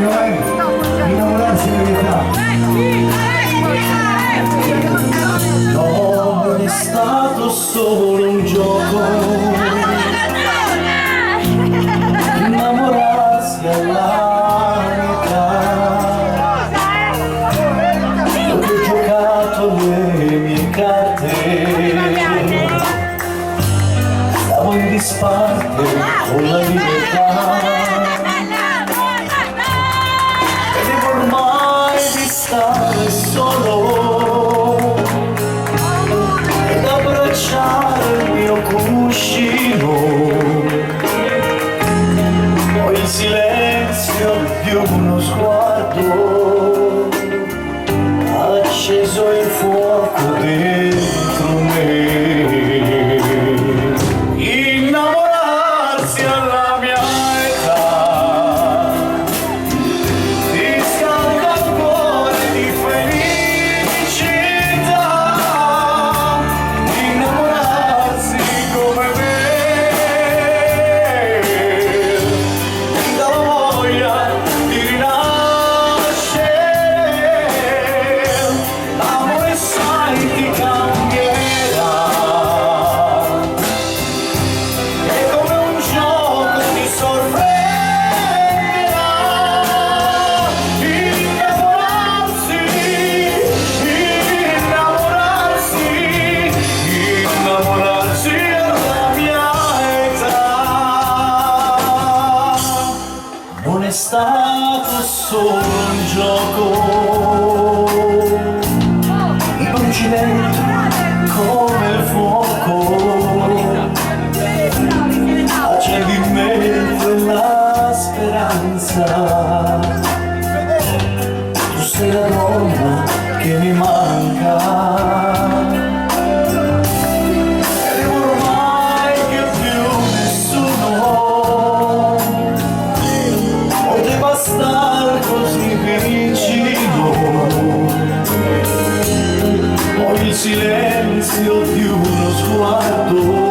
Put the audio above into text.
innamorarsi di verità. Non è stato solo un gioco, innamorarsi alla metà. Io che ho giocato le mie carte, stavo in disparte con la libertà. Credevo ormai di stare solo ed abbracciare il mio cuscino. Poi il silenzio di uno sguardo ha acceso il fuoco dentro me. Innamorarsi alla mia età ti scalda il cuore di felicità. Innamorarsi come me ti dà la voglia di rinascere. L'amore sai ti cambierà, è come un gioco ti sorprenderà. Innamorarsi, innamorarsi, innamorarsi alla mia età. Non è stato solo un gioco, i brugimenti come il fuoco, accendi in me quella speranza. Tu sei la donna che mi manca, ed ormai che più nessuno poteva star così vicino. Poi il silenzio di uno sguardo